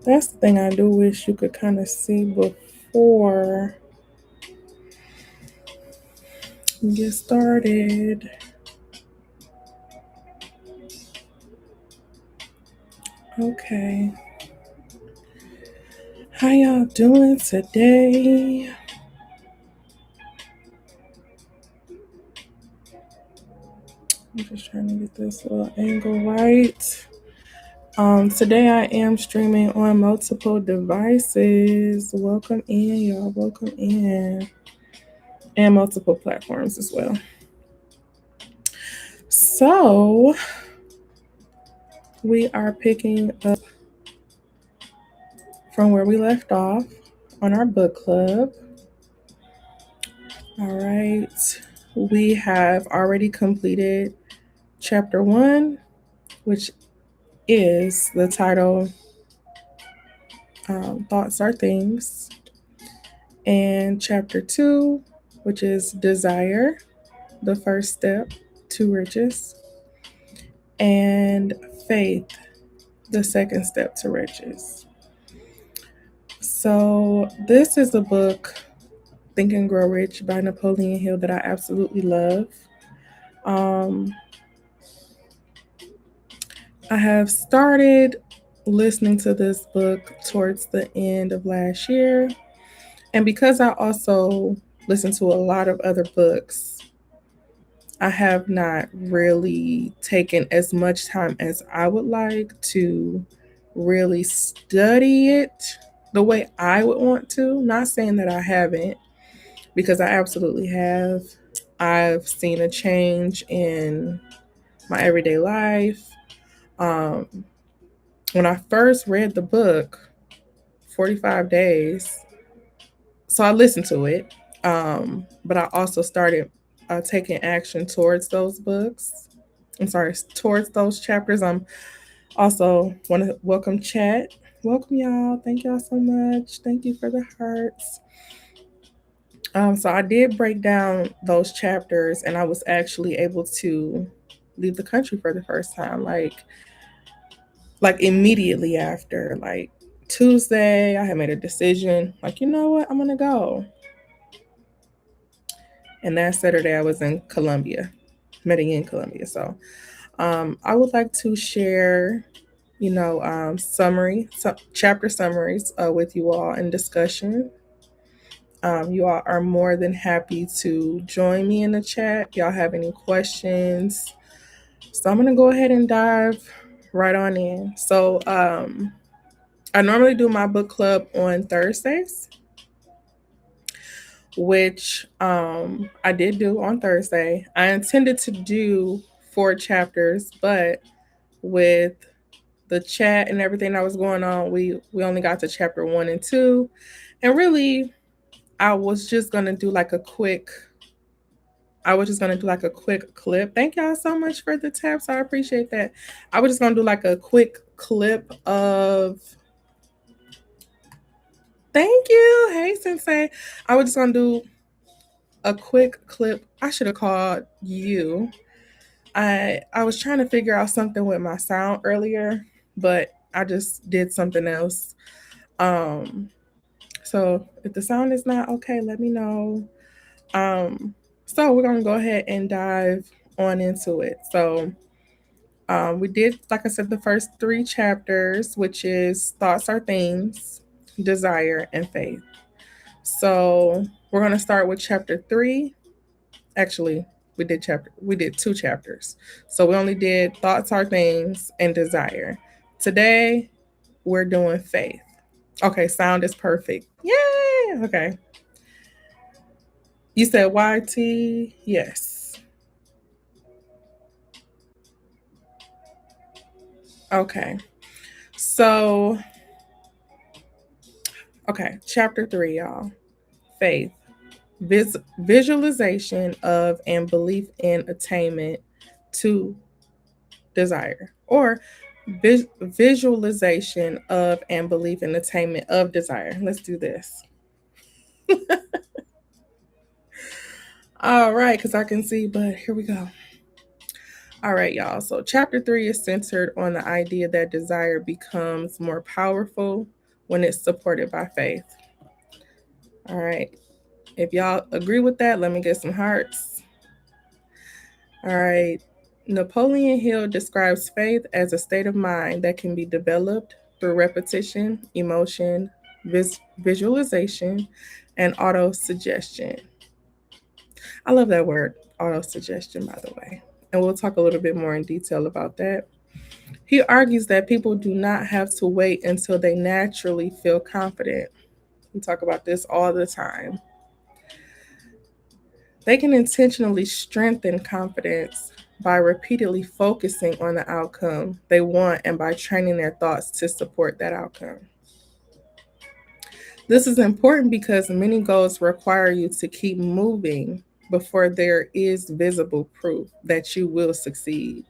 That's the thing I do wish you could kind of see before we get started. Okay. How y'all doing today? I'm just trying to get this little angle right. Today I am streaming on multiple devices. Welcome in, y'all. Welcome in. And multiple platforms as well. So we are picking up from where we left off on our book club. All right. We have already completed chapter 1, which is the title Thoughts Are Things, and chapter 2, which is Desire, the first step to riches, and Faith, the second step to riches. So, this is a book, Think and Grow Rich by Napoleon Hill, that I absolutely love. I have started listening to this book towards the end of last year. And because I also listen to a lot of other books, I have not really taken as much time as I would like to really study it the way I would want to. Not saying that I haven't, because I absolutely have. I've seen a change in my everyday life. When I first read the book, 45 Days, so I listened to it, but I also started taking action towards those books. I'm sorry, towards those chapters. I'm also want to welcome chat. Welcome y'all. Thank y'all so much. Thank you for the hearts. So I did break down those chapters, and I was actually able to leave the country for the first time, like immediately after, like Tuesday. I had made a decision, like, you know what, I'm gonna go. And that Saturday I was in Colombia, Medellin, Colombia. So I would like to share, chapter summaries with you all in discussion. You all are more than happy to join me in the chat. Y'all have any questions? So I'm going to go ahead and dive right on in. So I normally do my book club on Thursdays, which I did do on Thursday. I intended to do 4 chapters, but with the chat and everything that was going on, we only got to chapter 1 and 2. And really, I was just going to do like a quick clip. Thank y'all so much for the taps. I appreciate that. I was just going to do like a quick clip of. Thank you. Hey, Sensei. I was just going to do a quick clip. I should have called you. I was trying to figure out something with my sound earlier, but I just did something else. So if the sound is not okay, let me know. So we're gonna go ahead and dive on into it. So we did, like I said, the first 3 chapters, which is Thoughts Are Things, Desire, and Faith. So we're gonna start with chapter 3. Actually, we did 2 chapters. So we only did Thoughts Are Things and Desire. Today we're doing Faith. Okay, sound is perfect. Yay! Okay. You said YT? Yes. Okay. So, chapter 3, y'all. Faith. Visualization of and belief in attainment to desire, or visualization of and belief in attainment of desire. Let's do this. All right, because I can see, but here we go. All right, y'all. So chapter 3 is centered on the idea that desire becomes more powerful when it's supported by faith. All right. If y'all agree with that, let me get some hearts. All right. Napoleon Hill describes faith as a state of mind that can be developed through repetition, emotion, visualization, and auto suggestion. I love that word, auto suggestion, by the way. And we'll talk a little bit more in detail about that. He argues that people do not have to wait until they naturally feel confident. We talk about this all the time. They can intentionally strengthen confidence by repeatedly focusing on the outcome they want and by training their thoughts to support that outcome. This is important because many goals require you to keep moving before there is visible proof that you will succeed.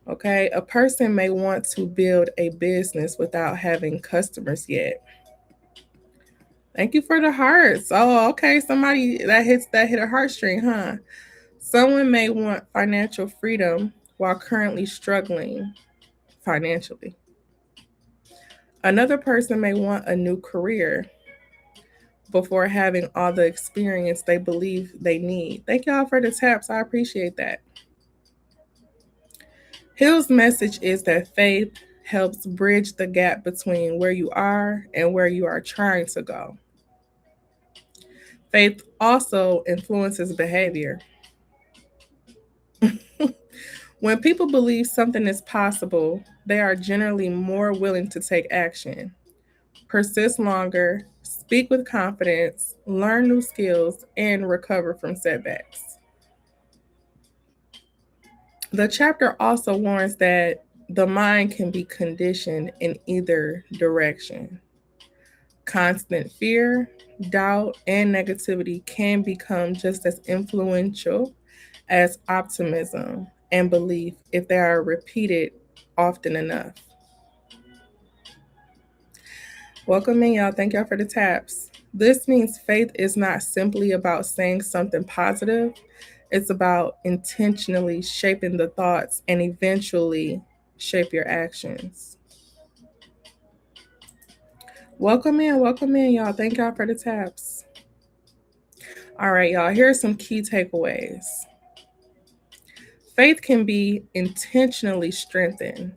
Okay, a person may want to build a business without having customers yet. Thank you for the hearts. Oh, okay, somebody that hit a heartstring, huh? Someone may want financial freedom while currently struggling financially. Another person may want a new career before having all the experience they believe they need. Thank y'all for the taps. I appreciate that. Hill's message is that faith helps bridge the gap between where you are and where you are trying to go. Faith also influences behavior. When people believe something is possible, they are generally more willing to take action, persist longer, speak with confidence, learn new skills, and recover from setbacks. The chapter also warns that the mind can be conditioned in either direction. Constant fear, doubt, and negativity can become just as influential as optimism and belief if they are repeated often enough. Welcome in, y'all. Thank y'all for the taps. This means faith is not simply about saying something positive, it's about intentionally shaping the thoughts and eventually shape your actions. Welcome in, y'all. Thank y'all for the taps. All right, y'all. Here are some key takeaways. Faith can be intentionally strengthened.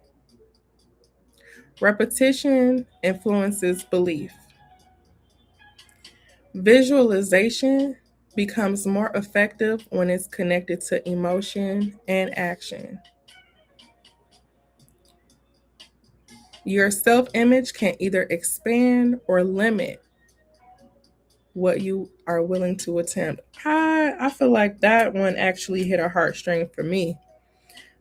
Repetition influences belief. Visualization becomes more effective when it's connected to emotion and action. Your self image can either expand or limit what you are willing to attempt. I feel like that one actually hit a heartstring for me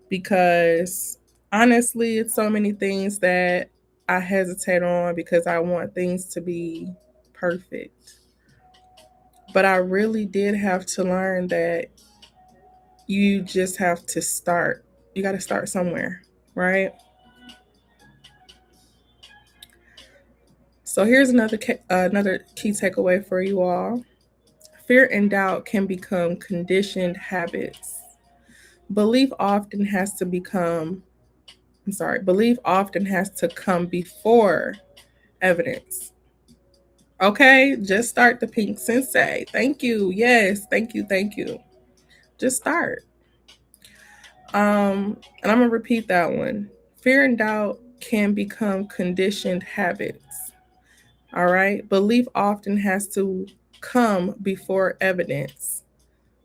because honestly, it's so many things that I hesitate on because I want things to be perfect. But I really did have to learn that you just have to start. You got to start somewhere, right? So here's another key takeaway for you all. Fear and doubt can become conditioned habits. Belief often has to become Belief often has to come before evidence. Okay, just start the pink sensei. Thank you. Yes, thank you. Just start. And I'm gonna repeat that one. Fear and doubt can become conditioned habits. All right. Belief often has to come before evidence.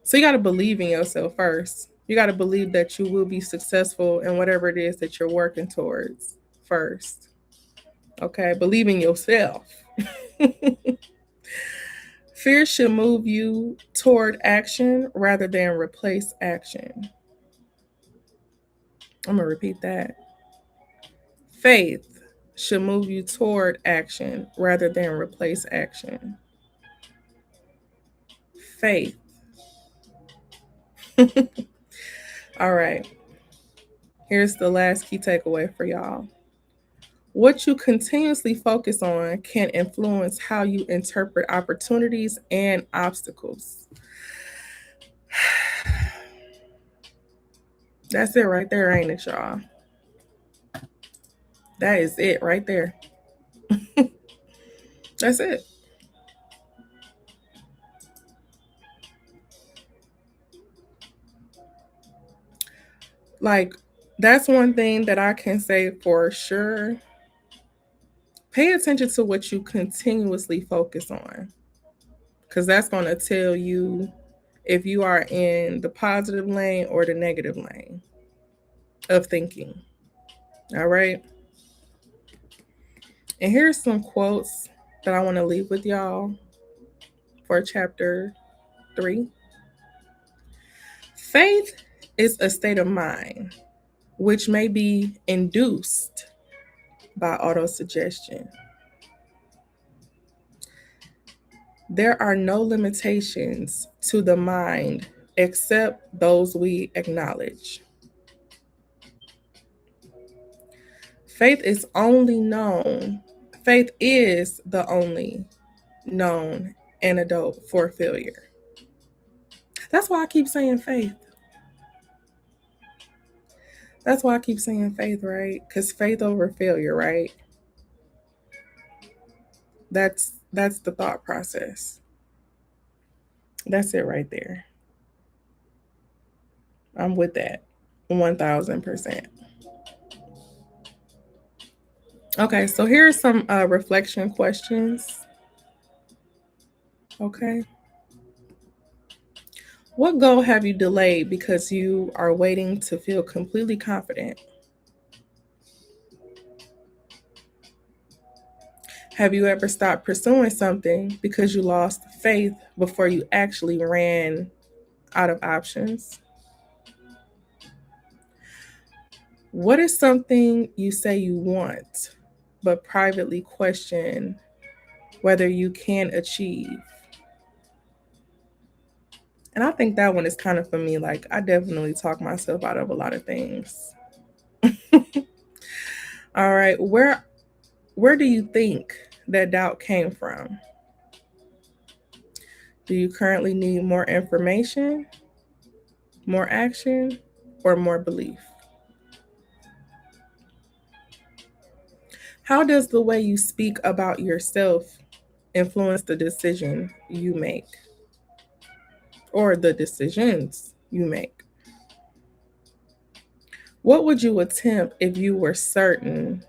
So you got to believe in yourself first. You got to believe that you will be successful in whatever it is that you're working towards first. Okay. Believe in yourself. Fear should move you toward action rather than replace action. I'm going to repeat that. Faith should move you toward action rather than replace action. Faith. All right. Here's the last key takeaway for y'all. What you continuously focus on can influence how you interpret opportunities and obstacles. That's it right there, ain't it, y'all? That is it right there. That's it. Like, that's one thing that I can say for sure. Pay attention to what you continuously focus on, because that's going to tell you if you are in the positive lane or the negative lane of thinking. All right. And here's some quotes that I want to leave with y'all for chapter 3. Faith is a state of mind which may be induced by autosuggestion. There are no limitations to the mind except those we acknowledge. Faith is only known, faith is the only known antidote for failure. That's why I keep saying faith. That's why I keep saying faith, right? Because faith over failure, right? That's the thought process. That's it right there. I'm with that. 1000%. Okay, so here are some reflection questions. Okay. What goal have you delayed because you are waiting to feel completely confident? Have you ever stopped pursuing something because you lost faith before you actually ran out of options? What is something you say you want, but privately question whether you can achieve? And I think that one is kind of for me. Like, I definitely talk myself out of a lot of things. All right, where do you think that doubt came from? Do you currently need more information, more action, or more belief? How does the way you speak about yourself influence the decision you make or the decisions you make? What would you attempt if you were certain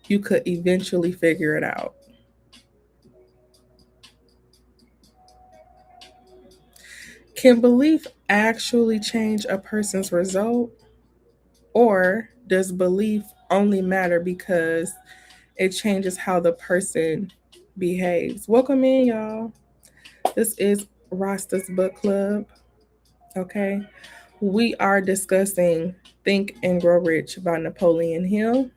you could eventually figure it out? Can belief actually change a person's result? Or does belief only matter because it changes how the person behaves? Welcome in, y'all. This is Rastas Book Club. Okay. We are discussing Think and Grow Rich by Napoleon Hill.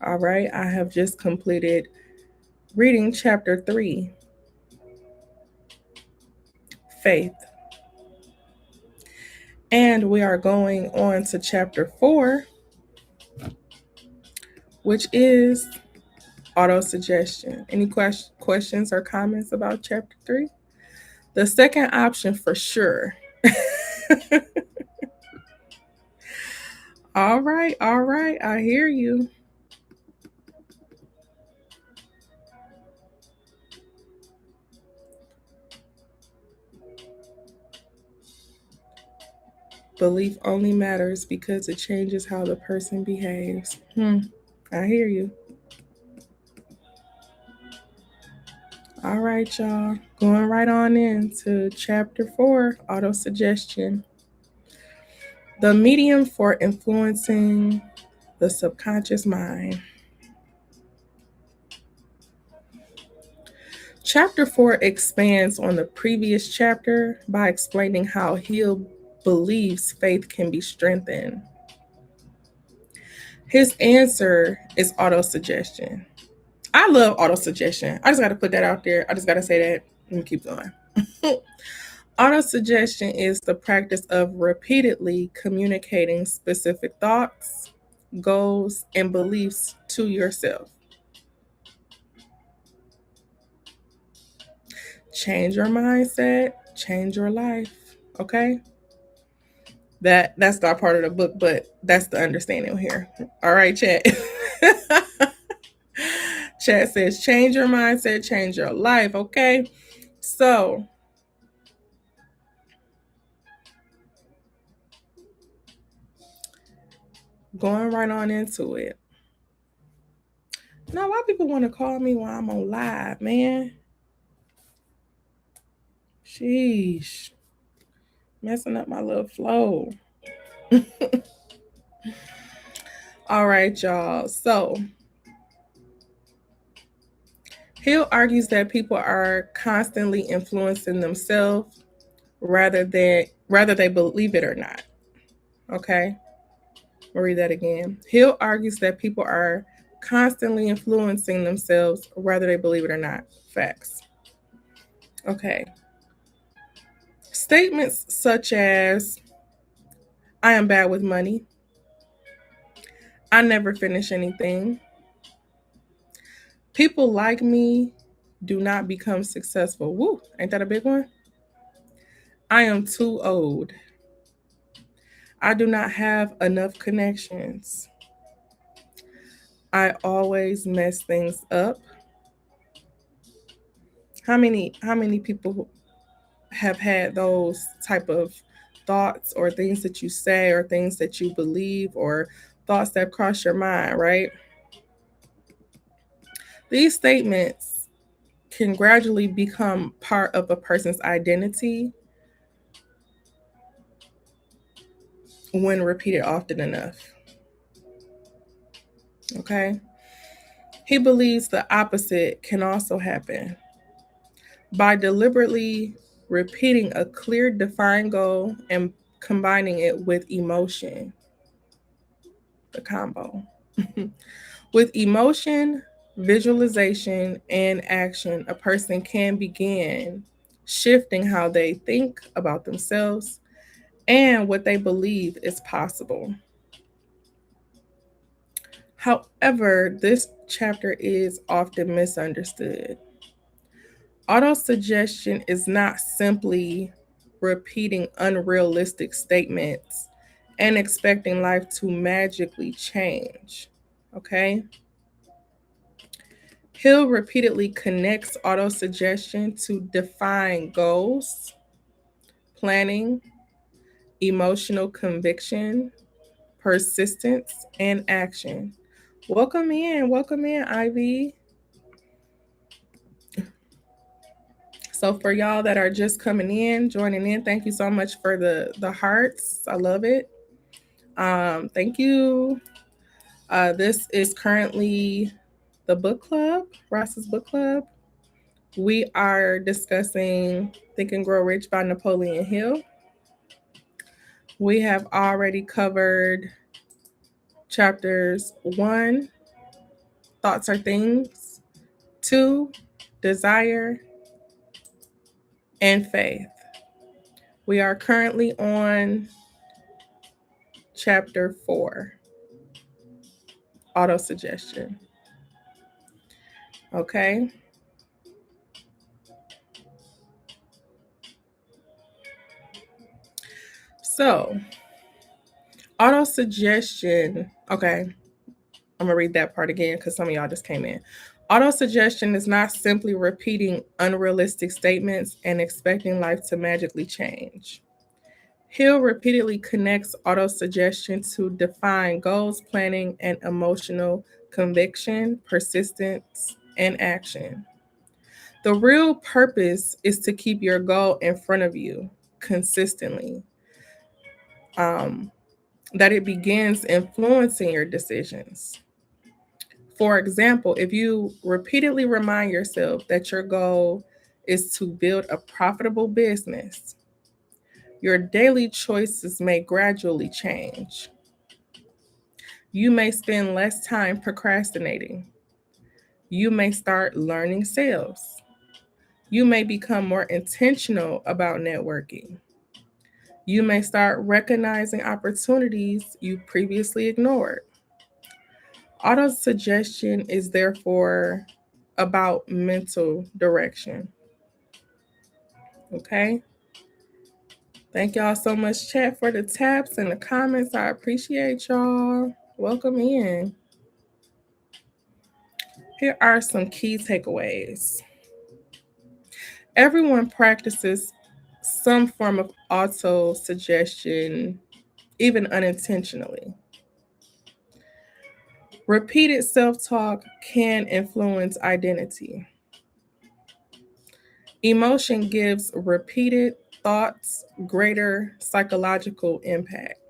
All right. I have just completed reading chapter 3, Faith. And we are going on to chapter 4, which is autosuggestion. Any questions or comments about chapter 3? The second option for sure. All right, all right. I hear you. Belief only matters because it changes how the person behaves. I hear you. All right, y'all. Going right on into chapter 4, autosuggestion. The medium for influencing the subconscious mind. Chapter 4 expands on the previous chapter by explaining how Hill believes faith can be strengthened. His answer is autosuggestion. I love autosuggestion. I just got to put that out there. I just got to say that and keep going. Autosuggestion is the practice of repeatedly communicating specific thoughts, goals, and beliefs to yourself. Change your mindset, change your life. Okay? That's not part of the book, but that's the understanding here. All right, chat. Chat says, change your mindset, change your life. Okay. So, going right on into it. Now, why people want to call me while I'm on live, man? Sheesh. Messing up my little flow. All right, y'all. So, Hill argues that people are constantly influencing themselves rather they believe it or not. Okay? I'll read that again. Hill argues that people are constantly influencing themselves whether they believe it or not. Facts. Okay. Statements such as, I am bad with money, I never finish anything, people like me do not become successful. Woo, ain't that a big one? I am too old. I do not have enough connections. I always mess things up. How many people have had those type of thoughts or things that you say or things that you believe or thoughts that cross your mind, right? These statements can gradually become part of a person's identity when repeated often enough. Okay? He believes the opposite can also happen. By deliberately repeating a clear, defined goal and combining it with emotion, the combo. With emotion, visualization, and action, a person can begin shifting how they think about themselves and what they believe is possible. However, this chapter is often misunderstood. Autosuggestion is not simply repeating unrealistic statements and expecting life to magically change. Okay? Hill repeatedly connects autosuggestion to define goals, planning, emotional conviction, persistence, and action. Welcome in, Ivy. So for y'all that are just coming in, joining in, thank you so much for the hearts. I love it. Thank you. This is currently the book club, Rastas book club. We are discussing Think and Grow Rich by Napoleon Hill. We have already covered chapters 1, Thoughts Are Things, 2, Desire, and Faith. We are currently on chapter 4, Autosuggestion. Okay. So, autosuggestion. Okay. I'm going to read that part again because some of y'all just came in. Autosuggestion is not simply repeating unrealistic statements and expecting life to magically change. Hill repeatedly connects autosuggestion to define goals, planning, and emotional conviction, persistence, and action. The real purpose is to keep your goal in front of you consistently. That it begins influencing your decisions. For example, if you repeatedly remind yourself that your goal is to build a profitable business, your daily choices may gradually change. You may spend less time procrastinating. You may start learning sales. You may become more intentional about networking. You may start recognizing opportunities you previously ignored. Autosuggestion is therefore about mental direction. Okay? Thank y'all so much, chat, for the taps and the comments. I appreciate y'all. Welcome in. Here are some key takeaways. Everyone practices some form of auto suggestion, even unintentionally. Repeated self talk can influence identity. Emotion gives repeated thoughts greater psychological impact.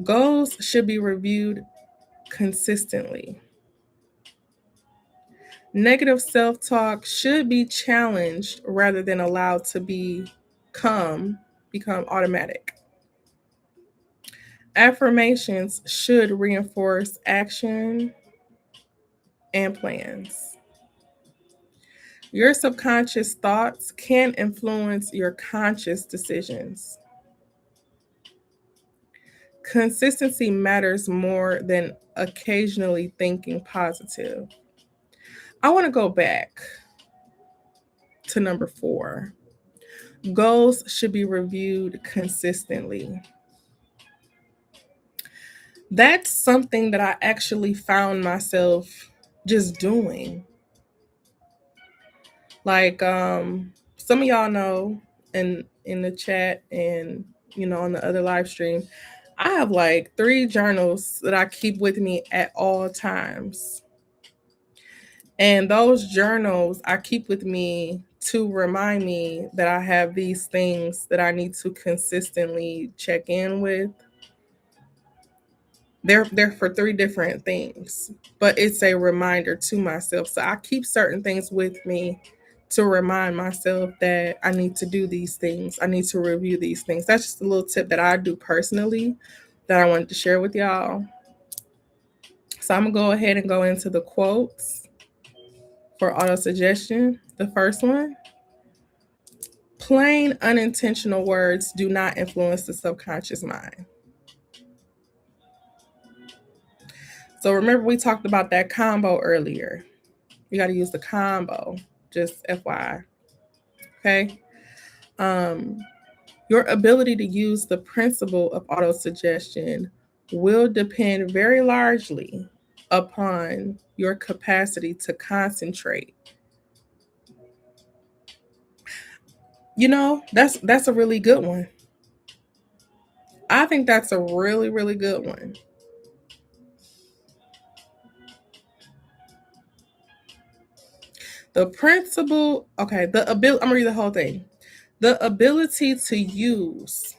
Goals should be reviewed consistently. Negative self talk should be challenged rather than allowed to become automatic. Affirmations should reinforce action and plans. Your subconscious thoughts can influence your conscious decisions. Consistency matters more than occasionally thinking positive. I want to go back to number 4. Goals should be reviewed consistently. That's something that I actually found myself just doing. Like some of y'all know in the chat and on the other live stream, I have like 3 journals that I keep with me at all times. And those journals I keep with me to remind me that I have these things that I need to consistently check in with. They're for 3 different things, but it's a reminder to myself. So I keep certain things with me to remind myself that I need to do these things. I need to review these things. That's just a little tip that I do personally that I wanted to share with y'all. So I'm gonna go ahead and go into the quotes for auto suggestion. The first one: plain unintentional words do not influence the subconscious mind. So remember we talked about that combo earlier. You got to use the combo, just FYI. Okay. Um, your ability to use the principle of autosuggestion will depend very largely upon your capacity to concentrate. That's a really good one. I think that's a really, really good one. The principle, okay, the ability, I'm gonna read the whole thing. The ability to use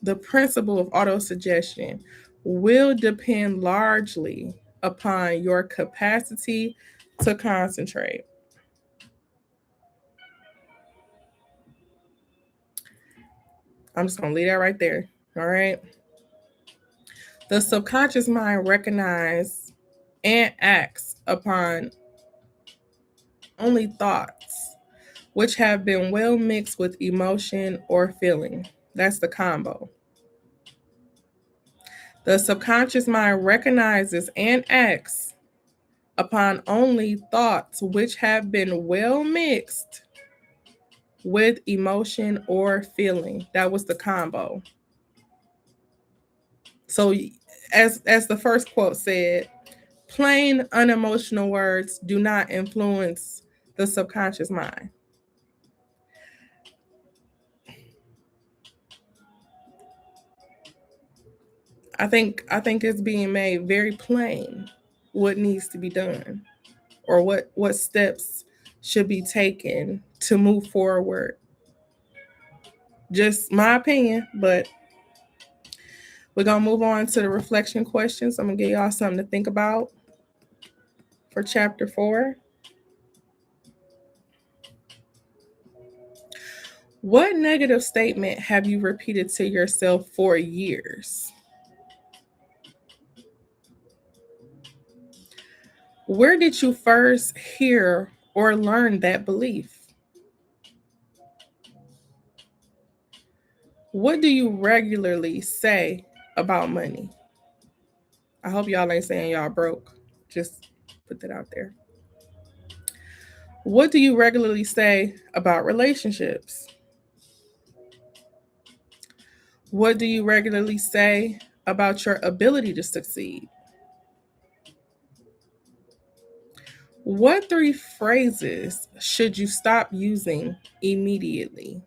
the principle of autosuggestion will depend largely upon your capacity to concentrate. I'm just going to leave that right there. All right. The subconscious mind recognizes and acts upon only thoughts which have been well mixed with emotion or feeling. That's the combo. The subconscious mind recognizes and acts upon only thoughts which have been well mixed with emotion or feeling. That was the combo. So as the first quote said, plain unemotional words do not influence the subconscious mind. I think it's being made very plain what needs to be done or what steps should be taken to move forward. Just my opinion, but we're going to move on to the reflection questions. I'm going to give y'all something to think about for chapter 4. What negative statement have you repeated to yourself for years? Where did you first hear or learn that belief? What do you regularly say about money? I hope y'all ain't saying y'all broke. Just put that out there. What do you regularly say about relationships? What do you regularly say about your ability to succeed? What three phrases should you stop using immediately?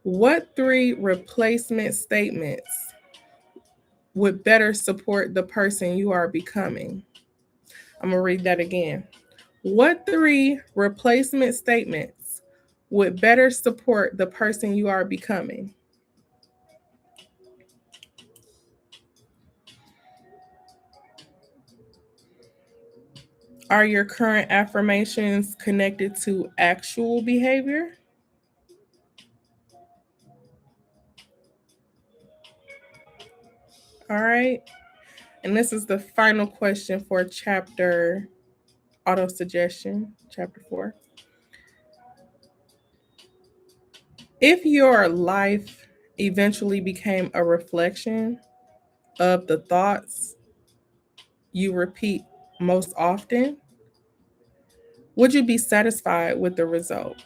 What three replacement statements would better support the person you are becoming? I'm going to read that again. What three replacement statements would better support the person you are becoming? Are your current affirmations connected to actual behavior? All right. And this is the final question for chapter auto suggestion, chapter 4. If your life eventually became a reflection of the thoughts you repeat most often, would you be satisfied with the result?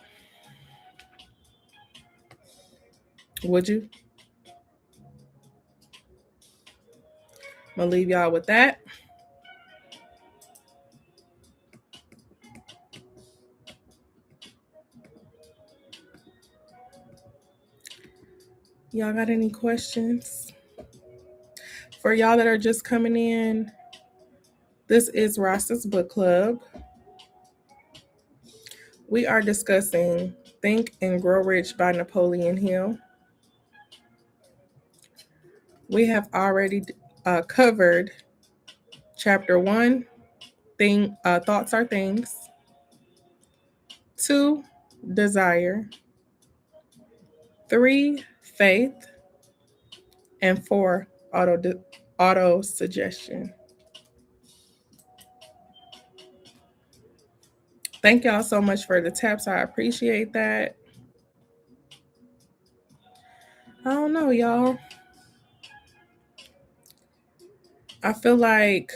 Would you? I'm gonna leave y'all with that. Y'all got any questions? For y'all that are just coming in, this is Rastas Book Club. We are discussing Think and Grow Rich by Napoleon Hill. We have already covered chapter 1, Thoughts Are Things, 2, Desire, 3, Faith, and 4, auto suggestion. Thank y'all so much for the taps. I appreciate that. I don't know, y'all. I feel like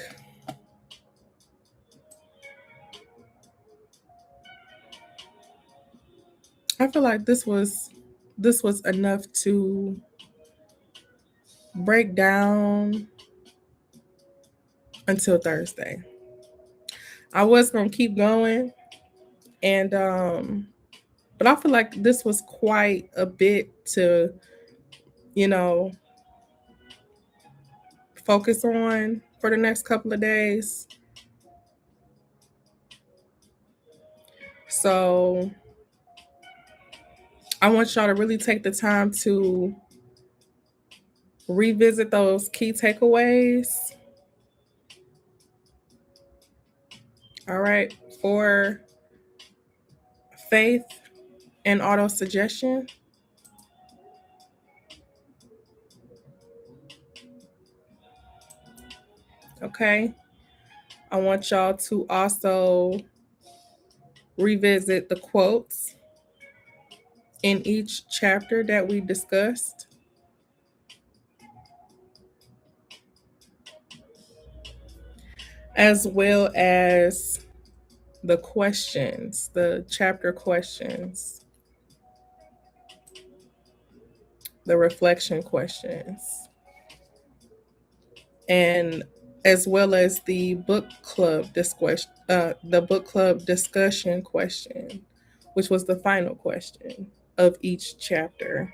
this was enough to break down until Thursday. I was gonna keep going, and but I feel like this was quite a bit to, you know, focus on for the next couple of days. So I want y'all to really take the time to revisit those key takeaways. All right, for faith and auto suggestion. Okay, I want y'all to also revisit the quotes in each chapter that we discussed. As well as the questions, the chapter questions, the reflection questions, and as well as the book club discussion question, which was the final question of each chapter.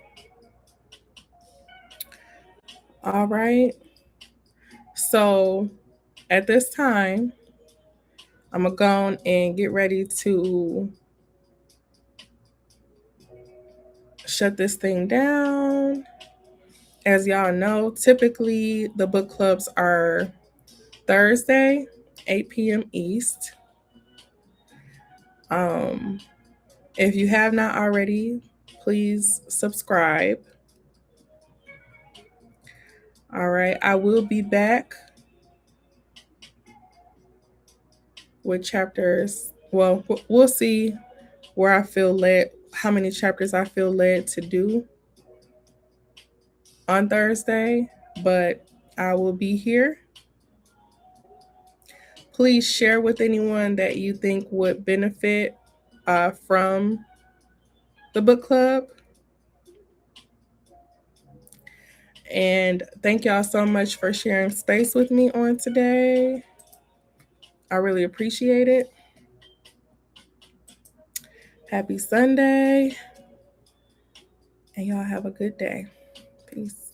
All right. So at this time, I'm gonna go on and get ready to shut this thing down. As y'all know, typically the book clubs are Thursday, 8 p.m. East. Um, if you have not already, please subscribe. All right, I will be back with chapters. Well, we'll see where I feel led, how many chapters I feel led to do on Thursday, but I will be here. Please share with anyone that you think would benefit from the book club. And thank y'all so much for sharing space with me on today. I really appreciate it. Happy Sunday. And y'all have a good day. Peace.